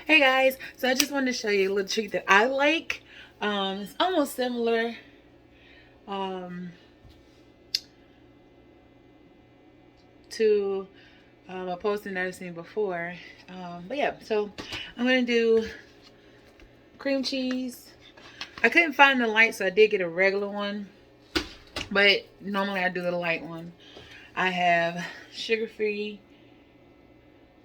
Hey guys, so I just wanted to show you a little treat that I like. It's almost similar um, to a posting that I've seen before. But yeah, so I'm gonna do cream cheese. I couldn't find the light, so I did get a regular one, but normally I do the light one. I have sugar-free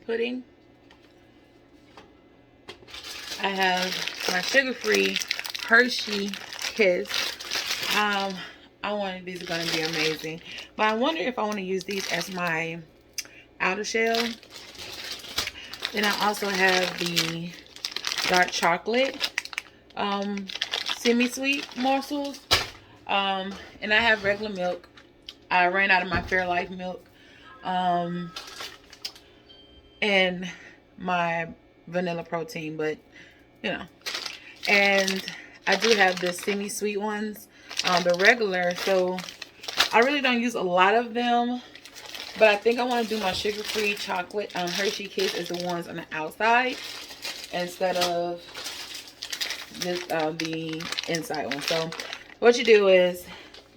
pudding. I have my sugar-free Hershey Kiss. Um, I wanted these are going to be amazing. But I wonder if I want to use these as my outer shell. Then I also have the dark chocolate semi-sweet morsels. And I have regular milk. I ran out of my Fairlife milk. And my vanilla protein, but you know. And I do have the semi-sweet ones, the regular. So I really don't use a lot of them, but I think I want to do my sugar-free chocolate Hershey Kiss as the ones on the outside instead of just the inside one. So what you do is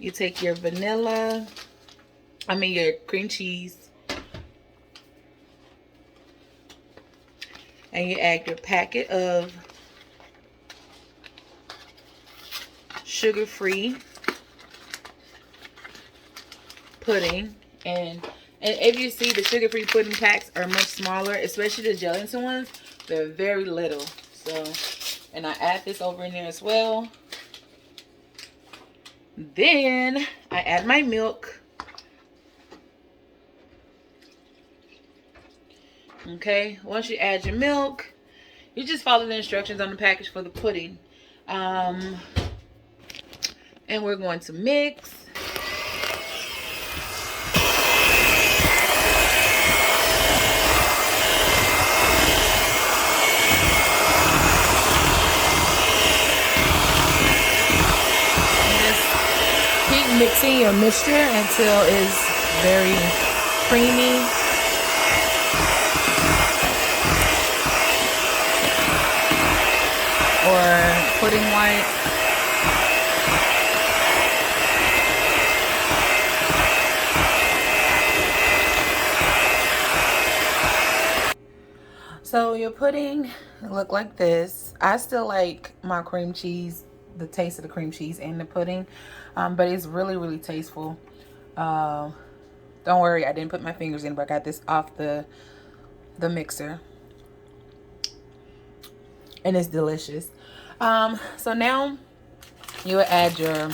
you take your your cream cheese, and you add your packet of sugar-free pudding. And if you see, the sugar-free pudding packs are much smaller, especially the gelatin ones. They're very little. So, and I add this over in there as well. Then I add my milk. Okay, once you add your milk, you just follow the instructions on the package for the pudding. And we're going to mix. Keep mixing your mixture until it's very creamy. Or pudding white. So your pudding look like this. I still like my cream cheese, the taste of the cream cheese in the pudding, but it's really tasteful. Don't worry, I didn't put my fingers in, but I got this off the mixer, and it's delicious. So now you will add your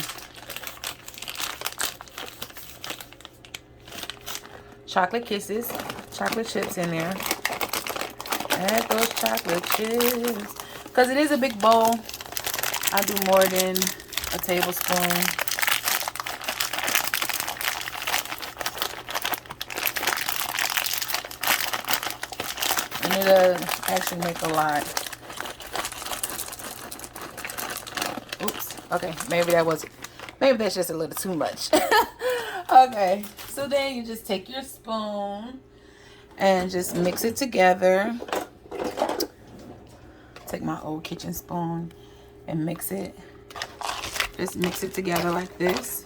chocolate kisses, chocolate chips in there. Add those chocolate chips, because it is a big bowl. I do more than a tablespoon. And it'll actually make a lot. Oops. Okay, maybe that's just a little too much. Okay, so then you just take your spoon and just mix it together. Take my old kitchen spoon and mix it. Just mix it together like this.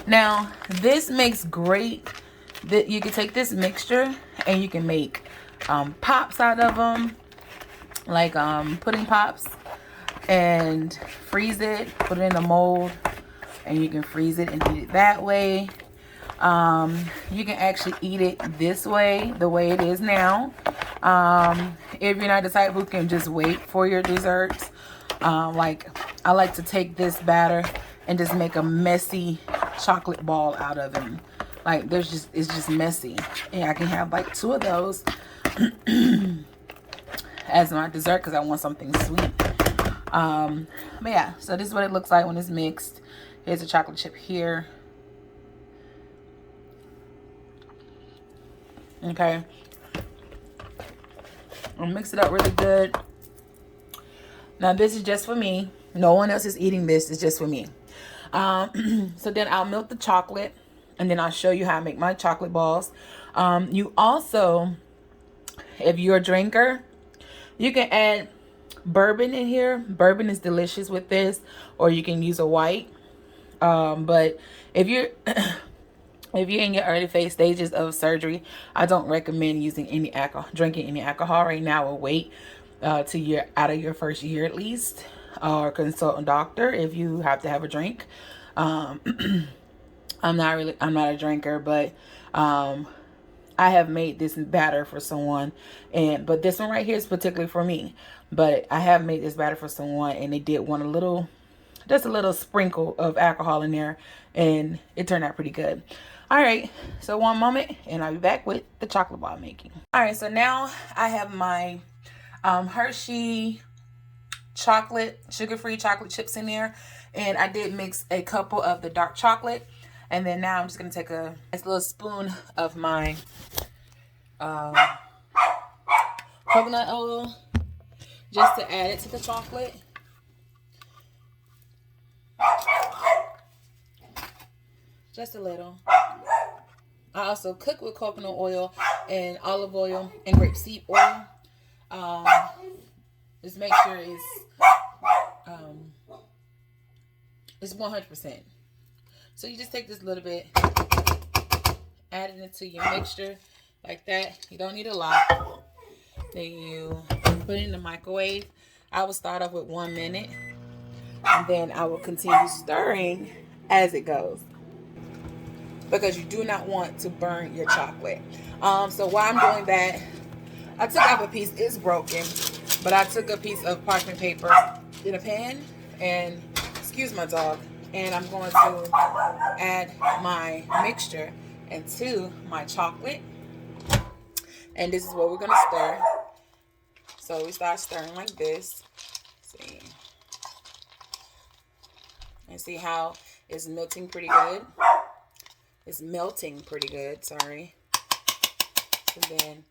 Now, this makes great. You can take this mixture and you can make pops out of them, like pudding pops, and freeze it. Put it in a mold, and you can freeze it and eat it that way. You can actually eat it this way, the way it is now. If you're not the type who can just wait for your desserts, like I like to take this batter and just make a messy chocolate ball out of them. Like it's just messy, and I can have like 2 of those as my dessert because I want something sweet. But yeah, so this is what it looks like when it's mixed. Here's a chocolate chip here. Okay, I'll mix it up really good. Now this is just for me. No one else is eating this. It's just for me. So then I'll melt the chocolate, and then I'll show you how I make my chocolate balls. You also, if you're a drinker, You can add bourbon in here. Bourbon is delicious with this, or you can use a white. But if you're if you're in your early phase stages of surgery, I don't recommend using any alcohol, drinking any alcohol right now, or wait till you're out of your first year at least, or consult a doctor if you have to have a drink. Um, I'm not a drinker, but I have made this batter for someone, but this one right here is particularly for me. But I have made this batter for someone, and they did want just a little sprinkle of alcohol in there, and it turned out pretty good. All right, so one moment, and I'll be back with the chocolate bar making. All right, so now I have my Hershey chocolate, sugar-free chocolate chips in there, and I did mix a couple of the dark chocolate, and then now I'm just gonna take a nice little spoon of my coconut oil just to add it to the chocolate. Just a little. I also cook with coconut oil and olive oil and grapeseed oil. Just make sure it's 100%. So you just take this little bit, add it into your mixture like that. You don't need a lot. Then you put it in the microwave. I will start off with 1 minute, and then I will continue stirring as it goes, because you do not want to burn your chocolate. So while I'm doing that, I took off a piece. It's broken, but I took a piece of parchment paper in a pan, and excuse my dog, and I'm going to add my mixture into my chocolate, and this is what we're going to stir. So we start stirring like this. See, and see how it's melting pretty good. It's melting pretty good, sorry. And then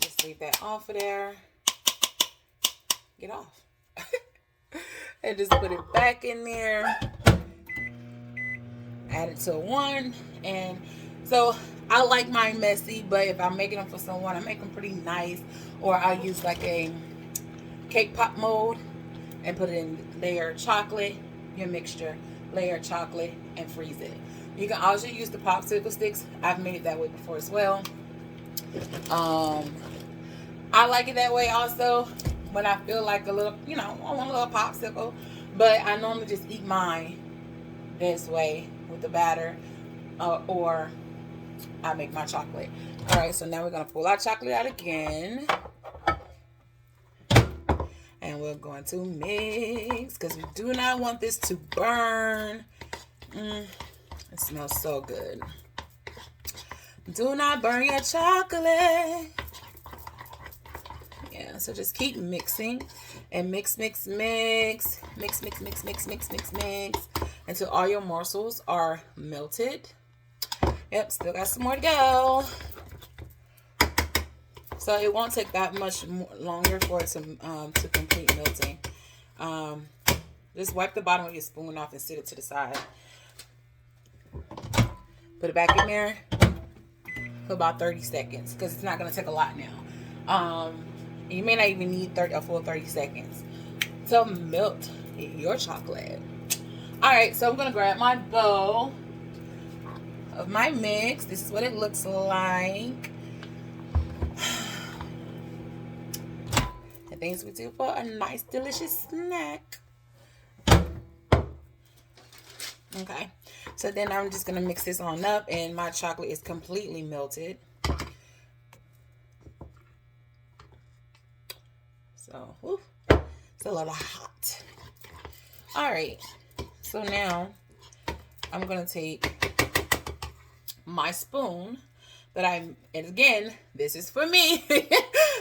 just leave that off of there. Get off. And just put it back in there. Add it to 1. And so I like mine messy, but if I'm making them for someone, I make them pretty nice. Or I use like a cake pop mold and put it in layer chocolate, your mixture, layer chocolate, and freeze it. You can also use the popsicle sticks. I've made it that way before as well. I like it that way also when I feel like a little, I want a little popsicle. But I normally just eat mine this way with the batter, or I make my chocolate. All right, so now we're going to pull our chocolate out again. And we're going to mix, because we do not want this to burn. It smells so good. Do not burn your chocolate. Yeah, so just keep mixing and mix, mix, mix, mix, mix, mix, mix, mix, mix, mix, until all your morsels are melted. Yep, still got some more to go. So it won't take that much longer for it to complete melting. Just wipe the bottom of your spoon off and sit it to the side. Put it back in there for about 30 seconds, because it's not going to take a lot now. You may not even need a full 30 seconds to melt your chocolate. All right, so I'm going to grab my bowl of my mix. This is what it looks like. The things we do for a nice, delicious snack. Okay, so then I'm just going to mix this on up, and my chocolate is completely melted. So, whew, it's a little hot. All right, so now I'm going to take my spoon and again, this is for me,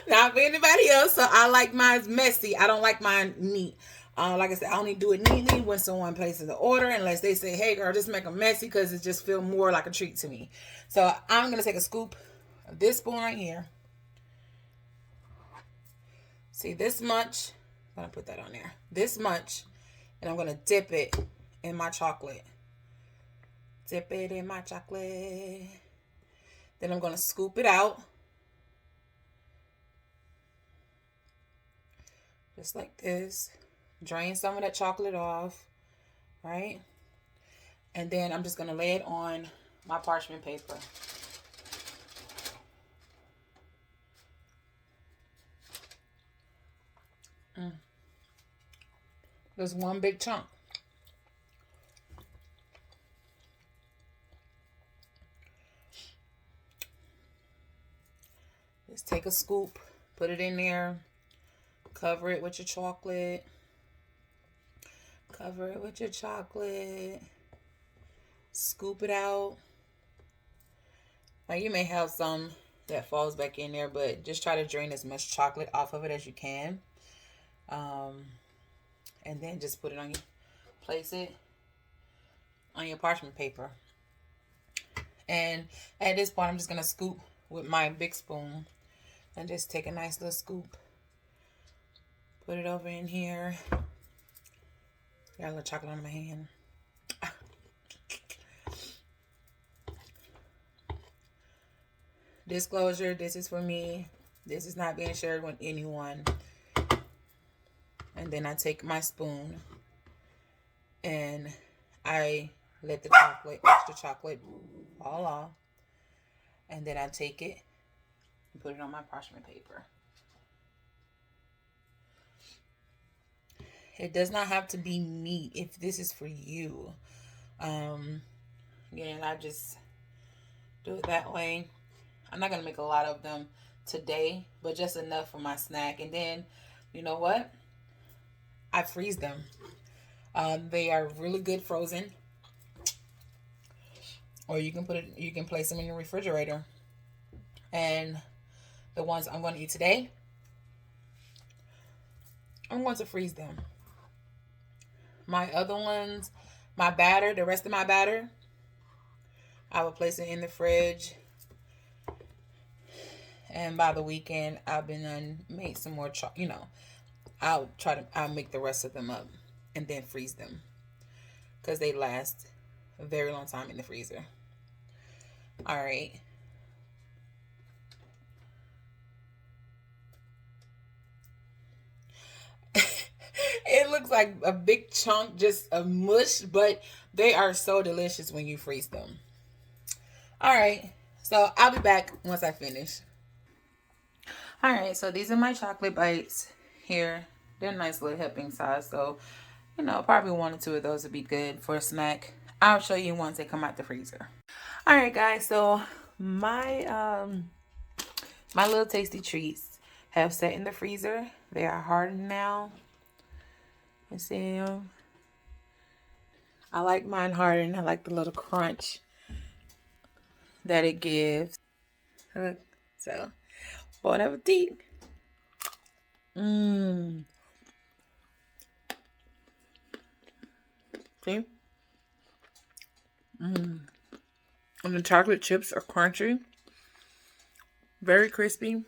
not for anybody else. So I like mine messy. I don't like mine neat. Like I said, I only do it neatly when someone places the order, unless they say, hey girl, just make them messy, because it just feels more like a treat to me. So I'm going to take a scoop of this spoon right here. See, this much. I'm going to put that on there. This much. And I'm going to dip it in my chocolate. Dip it in my chocolate. Then I'm going to scoop it out. Just like this. Drain some of that chocolate off, right? And then I'm just going to lay it on my parchment paper. There's one big chunk. Just take a scoop, put it in there, cover it with your chocolate. Cover it with your chocolate. Scoop it out. Now you may have some that falls back in there, but just try to drain as much chocolate off of it as you can. And then just put it on your, place it on your parchment paper. And at this point, I'm just going to scoop with my big spoon and just take a nice little scoop. Put it over in here. Got a little chocolate on my hand. Disclosure, this is for me. This is not being shared with anyone. And then I take my spoon and I let the extra chocolate fall off. And then I take it and put it on my parchment paper. It does not have to be neat if this is for you. Again, I just do it that way. I'm not going to make a lot of them today, but just enough for my snack. And then, you know what? I freeze them. They are really good frozen. Or you can place them in your refrigerator. And the ones I'm going to eat today, I'm going to freeze them. My other ones, my batter, the rest of my batter, I will place it in the fridge. And by the weekend, I've been made some more, I'll make the rest of them up and then freeze them. Because they last a very long time in the freezer. All right. It looks like a big chunk, just a mush, but they are so delicious when you freeze them. All right. So I'll be back once I finish. All right, so these are my chocolate bites here. They're nice little helping size, so probably one or two of those would be good for a snack. I'll show you once they come out the freezer. All right, guys, so my my little tasty treats have set in the freezer. They are hardened now. You see them? I like mine hardened. I like the little crunch that it gives. So, bon appetit. Mmm. See? Mmm. And the chocolate chips are crunchy. Very crispy.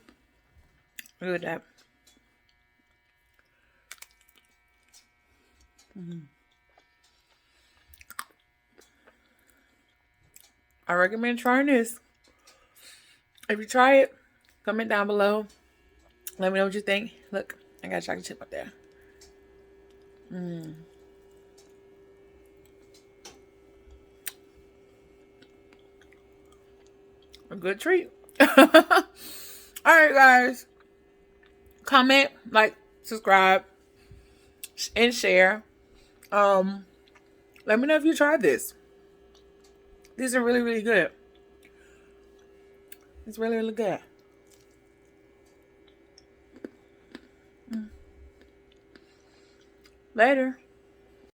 Look at that. Mm. I recommend trying this. If you try it, comment down below. Let me know what you think. Look, I got a chocolate chip up there. Mmm. A good treat. Alright, guys. Comment, like, subscribe, and share. Let me know if you tried this. These are really, really good. It's really, really good. Later.